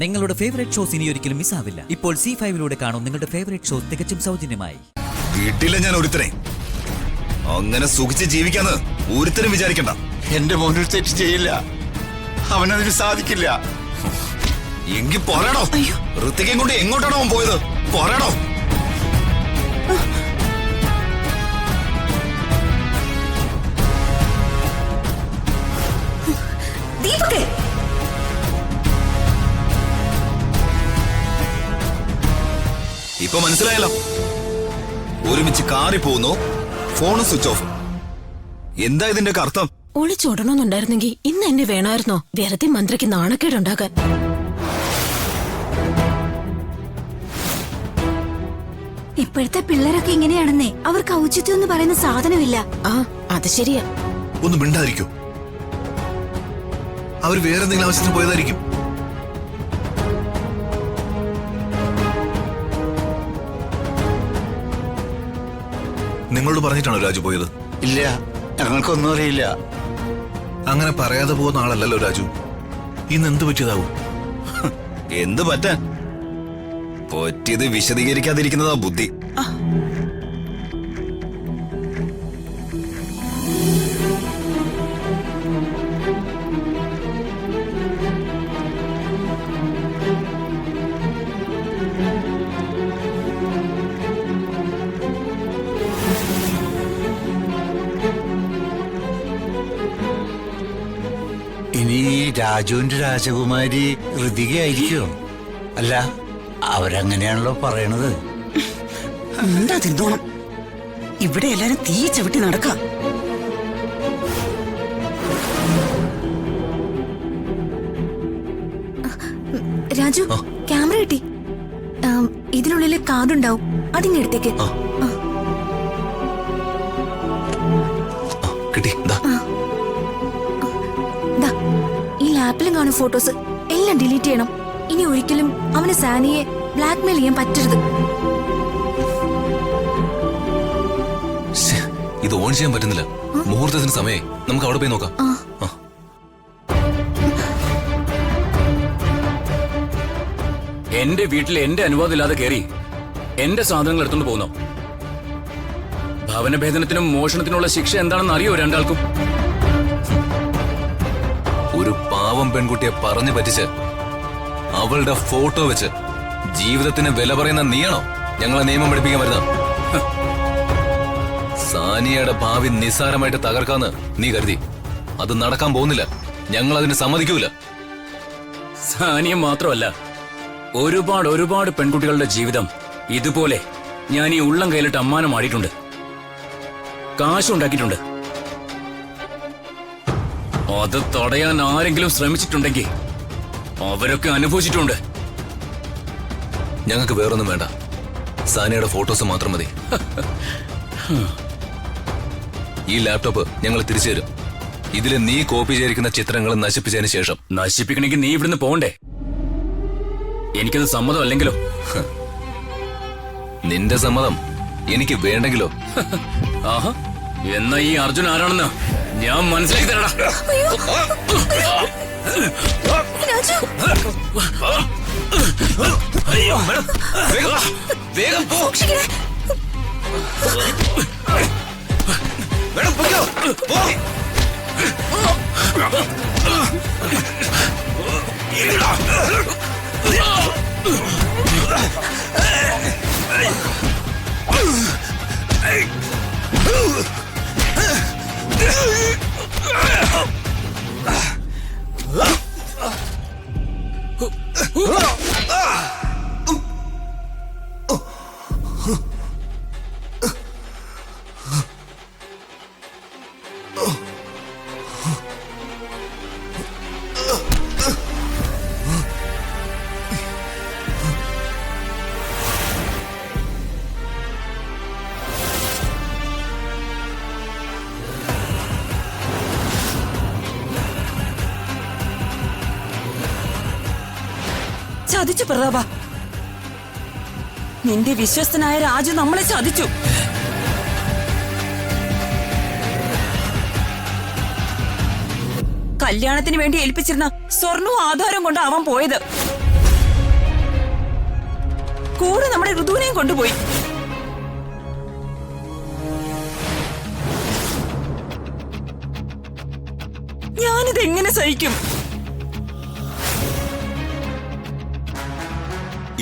നിങ്ങളുടെ favourite shows ഇനി ഒരിക്കലും മിസ്സാവില്ല. ഇപ്പോൾ C5 കാണും നിങ്ങളുടെ ഫേവറേറ്റ് ഷോസ് തികച്ചും സൗജന്യമായി. വീട്ടിലെ ഞാൻ ഒരുത്തനെ അങ്ങനെ സുഖിച്ച് ജീവിക്കാന്ന് ഒരുത്തരും വിചാരിക്കണ്ട. എന്റെ മോനൊരു തെറ്റ് ചെയ്യില്ല, അവനതിന് സാധിക്കില്ല. എങ്കിൽ പോരാടോ. ഋത്തികയും കൊണ്ട് എങ്ങോട്ടാണോ അവൻ പോയത്? പോരാടോ. ഇപ്പൊ മനസ്സിലായല്ലോ. ഒരുമിച്ച് കാറി പോകുന്നു, ഫോണ് സ്വിച്ച് ഓഫ്. എന്താ ഇതിന്റെ അർത്ഥം? ഒളിച്ചോടണമെന്നുണ്ടായിരുന്നെങ്കിൽ ഇന്ന് എന്നെ വേണമായിരുന്നോ? വെറുതെ മന്ത്രിക്ക് നാണക്കേടുണ്ടാക്കാൻ. ഇപ്പോഴത്തെ പിള്ളേരൊക്കെ ഇങ്ങനെയാണെന്നേ. അവർക്ക് ഔചിത്യം എന്ന് പറയുന്ന സാധനമില്ല. ആ അത് ശരിയാ. ഒന്ന് മിണ്ടായിരിക്കും. അവർ വേറെന്തെങ്കിലും ആവശ്യത്തിന് പോയതായിരിക്കും. നിങ്ങളോട് പറഞ്ഞിട്ടാണോ രാജു പോയത്? ഇല്ല, ഞങ്ങൾക്കൊന്നും അറിയില്ല. അങ്ങനെ പറയാതെ പോകുന്ന ആളല്ലല്ലോ രാജു. ഇന്ന് എന്ത് പറ്റിയതാവും? എന്ത് പറ്റാൻ? പറ്റിയത് വിശദീകരിക്കാതിരിക്കുന്നതാ ബുദ്ധി. ഇനി രാജുവിന്റെ രാജകുമാരി ഋതികയായിരിക്കോ? അല്ല, അവരങ്ങനെയാണല്ലോ പറയണത്. എന്താ തിന്നോണം? ഇവിടെ എല്ലാരും തീ ചവിട്ടി നടക്കാം. രാജു, ക്യാമറ കിട്ടി. ഇതിനുള്ളില് കാർഡുണ്ടാവും, അതിങ്ങെടുത്തേക്ക്. ഈ ലാപ്പിലും കാണും ഫോട്ടോസ്. എല്ലാം ഡിലീറ്റ് ചെയ്യണം. ഇനി ഒരിക്കലും അവന് സാനിയെ ബ്ലാക്ക്മെയിൽ ചെയ്യാൻ പറ്റരുത്. ഇത് ഓൺ ചെയ്യാൻ പറ്റുന്നില്ല. മുഹൂർത്തത്തിന് സമയമായി. നമുക്ക് അവിടെ പോയി നോക്കാം. എന്റെ വീട്ടിൽ എന്റെ അനുവാദം ഇല്ലാതെ കയറി എന്റെ സാധനങ്ങൾ എടുത്തോണ്ട് പോകുന്നു. ഭവനഭേദനത്തിനും മോഷണത്തിനുള്ള ശിക്ഷ എന്താണെന്ന് അറിയോ രണ്ടാൾക്കും? ഒരു പാവം പെൺകുട്ടിയെ പറഞ്ഞു പറ്റിച്ച് അവളുടെ ഫോട്ടോ വെച്ച് ജീവിതത്തിന് വില പറയുന്ന നീയാണോ ഞങ്ങളെ നിയമം പഠിപ്പിക്കാൻ വരുന്നത്? സാനിയയുടെ ഭാവി നിസ്സാരമായിട്ട് തകർക്കാന്ന് നീ കരുതി. അത് നടക്കാൻ പോകുന്നില്ല. ഞങ്ങൾ അതിന് സമ്മതിക്കൂല. സാനിയ മാത്രമല്ല, ഒരുപാട് പെൺകുട്ടികളുടെ ജീവിതം ഇതുപോലെ ഞാൻ ഈ ഉള്ളം കയ്യിലിട്ട് അമ്മാനം ആടിയിട്ടുണ്ട്, കാശുണ്ടാക്കിയിട്ടുണ്ട്. അത് തടയാൻ ആരെങ്കിലും ശ്രമിച്ചിട്ടുണ്ടെങ്കിൽ അവരൊക്കെ അനുഭവിച്ചിട്ടുണ്ട്. ഞങ്ങൾക്ക് വേറൊന്നും വേണ്ട. സാനിയയുടെ ഫോട്ടോസ് മാത്രം മതി. ഈ ലാപ്ടോപ്പ് ഞങ്ങൾ തിരിച്ചു തരും. ഇതില് നീ കോപ്പി ചെയ്തിരിക്കുന്ന ചിത്രങ്ങൾ നശിപ്പിച്ചതിന് ശേഷം. നശിപ്പിക്കണമെങ്കിൽ നീ ഇവിടുന്ന് പോണ്ടേ? എനിക്കത് സമ്മതം അല്ലെങ്കിലോ? നിന്റെ സമ്മതം എനിക്ക് വേണ്ടെങ്കിലോ? ആഹാ, എന്നാ ഈ അർജുൻ ആരാണെന്ന് ഞാൻ മനസ്സിലാക്കി തരടാ. വേഗം പോ. ചതിച്ചു പ്രതാപ. നിന്റെ വിശ്വസ്തനായ രാജു നമ്മളെ ചതിച്ചു. കല്യാണത്തിന് വേണ്ടി ഏൽപ്പിച്ചിരുന്ന സ്വർണവും ആധാരം കൊണ്ട് അവൻ പോയത്. കൂടെ നമ്മുടെ ഋതുവിനെയും കൊണ്ടുപോയി. ഞാനിത് എങ്ങനെ സഹിക്കും?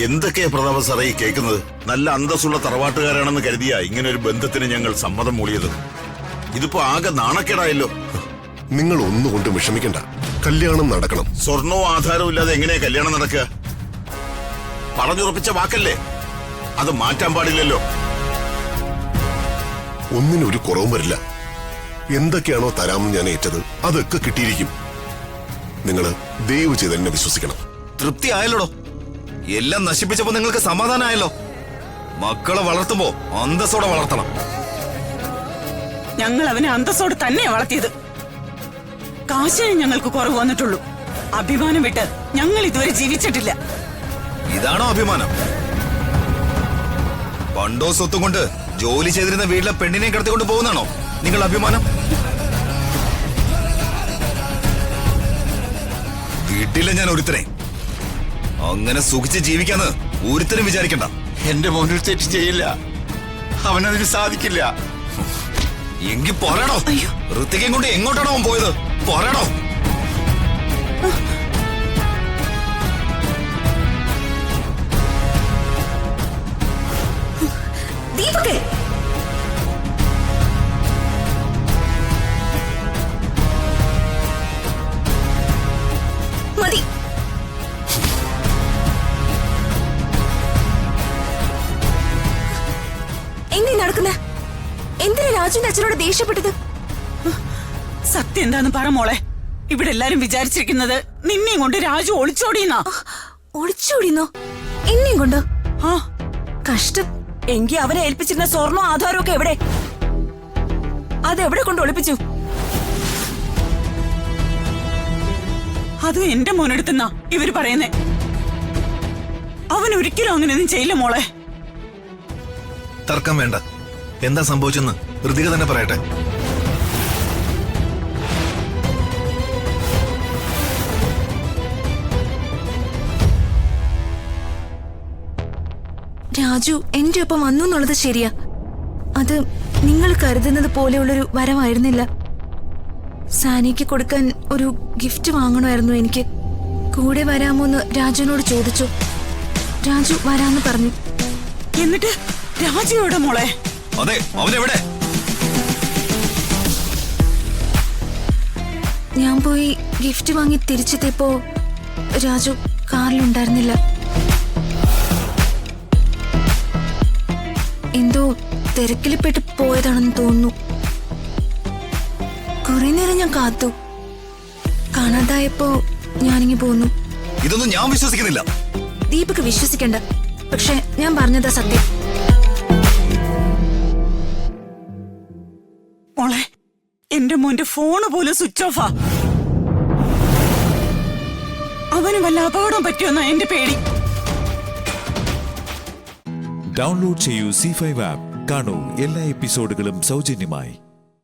എന്തൊക്കെയാ പ്രതാപ സാറേ ഈ കേൾക്കുന്നത്? നല്ല അന്തസ്സുള്ള തറവാട്ടുകാരാണെന്ന് കരുതിയാ ഇങ്ങനെ ഒരു ബന്ധത്തിന് ഞങ്ങൾ സമ്മതം മൂളിയത്. ഇതിപ്പോ ആകെ നാണക്കേടായല്ലോ. നിങ്ങൾ ഒന്നുകൊണ്ടും വിഷമിക്കണ്ട. കല്യാണം നടക്കണം. സ്വർണവും ആധാരവും ഇല്ലാതെ എങ്ങനെയാ കല്യാണം നടക്കുക? പറഞ്ഞുറപ്പിച്ച വാക്കല്ലേ, അത് മാറ്റാൻ പാടില്ലല്ലോ. ഒന്നിനൊരു കുറവും വരില്ല. എന്തൊക്കെയാണോ തരാമെന്ന് ഞാൻ ഏറ്റത് അതൊക്കെ കിട്ടിയിരിക്കും. നിങ്ങള് ദയവ് ചെയ്ത് എന്നെ വിശ്വസിക്കണം. തൃപ്തി ആയല്ലോടോ. എല്ലാം നശിപ്പിച്ചപ്പോ നിങ്ങൾക്ക് സമാധാനമായല്ലോ. മക്കളെ വളർത്തുമ്പോ അന്തസ്സോടെ വളർത്തണം. ഞങ്ങൾ അവനെ അന്തസ്സോടെ തന്നെയാ വളർത്തിയത്. കാശിനെ ഞങ്ങൾക്ക് കുറവ് വന്നിട്ടുള്ളൂ. അഭിമാനം വിട്ട് ഞങ്ങൾ ഇതുവരെ ജീവിച്ചിട്ടില്ല. ഇതാണോ അഭിമാനം? പണ്ടോ സ്വത്തും കൊണ്ട് ജോലി ചെയ്തിരുന്ന വീട്ടിലെ പെണ്ണിനെ കടത്തിക്കൊണ്ട് പോകുന്നതാണോ നിങ്ങൾ അഭിമാനം? വീട്ടിലെ ഞാൻ ഒരുത്തനെ അങ്ങനെ സുഖിച്ച് ജീവിക്കാന്ന് ഒരുത്തരും വിചാരിക്കണ്ട. എന്റെ മോനൊരു തെറ്റ് ചെയ്യില്ല, അവനതിന് സാധിക്കില്ല. എങ്കിൽ പറയണോ, ഋത്തികയും കൊണ്ട് എങ്ങോട്ടാണോ അവൻ പോയത്? പറയണോ? ദീപകേ, മതി. എന്തീ നടക്കുന്നേ? എന്തിനാ രാജുവിന്റെ അച്ഛനോട് ദേഷ്യപ്പെട്ടത്? സത്യം എന്താന്ന് പറ മോളെ. ഇവിടെ എല്ലാരും വിചാരിച്ചിരിക്കുന്നത് നിന്നെയും കൊണ്ട് രാജു ഒളിച്ചോടിയെന്നാ. ഒളിച്ചോടിന്നോ? എന്നെയും കൊണ്ടോ? ആ, കഷ്ടം. എങ്കി അവനെ ഏൽപ്പിച്ചിരുന്ന സ്വർണ്ണവും ആധാരവും ഒക്കെ എവിടെ? അതെവിടെ കൊണ്ട് ഒളിപ്പിച്ചു? അതും എന്റെ മോനെടുത്തെന്നാ ഇവര് പറയുന്നേ. അവൻ ഒരിക്കലും അങ്ങനെയൊന്നും ചെയ്യില്ല മോളെ. തർക്കം വേണ്ട. എന്താ സംഭവിച്ചെന്ന് ഋതിക തന്നെ പറയട്ടെ. രാജു എന്റെ ഒപ്പം വന്നു എന്നുള്ളത് ശരിയാ. അത് നിങ്ങൾ കരുതുന്നത് പോലെയുള്ളൊരു വരമായിരുന്നില്ല. സാനിക്ക് കൊടുക്കാൻ ഒരു ഗിഫ്റ്റ് വാങ്ങണമായിരുന്നു എനിക്ക്. കൂടെ വരാമോന്ന് രാജുവിനോട് ചോദിച്ചു. രാജു വരാന്ന് പറഞ്ഞു. എന്നിട്ട് രാജു എവിടെ മോളെ? അതെ, അവനെവിടെ? ഞാൻ പോയി ഗിഫ്റ്റ് വാങ്ങി തിരിച്ചെത്തിയപ്പോ രാജു കാറിലുണ്ടായിരുന്നില്ല. എന്തോ തിരക്കിൽപ്പെട്ട് പോയതാണെന്ന് തോന്നുന്നു. കുറെ നേരം ഞാൻ കാത്തു. കാണാതായപ്പോ ഞാനിങ്ങി പോന്നു. ഇതൊന്നും ഞാൻ വിശ്വസിക്കുന്നില്ല. ദീപക് വിശ്വസിക്കണ്ട, പക്ഷെ ഞാൻ പറഞ്ഞതാ സത്യം. മോളെ, എന്റെ മോന്റെ ഫോണ് പോലും സ്വിച്ച് ഓഫാ. അവന് വല്ല അപകടം പറ്റിയോന്നാ എന്റെ പേടി. ഡൗൺലോഡ് ചെയ്യൂ C5 ആപ്പ്. കാണൂ എല്ലാ എപ്പിസോഡുകളും സൗജന്യമായി.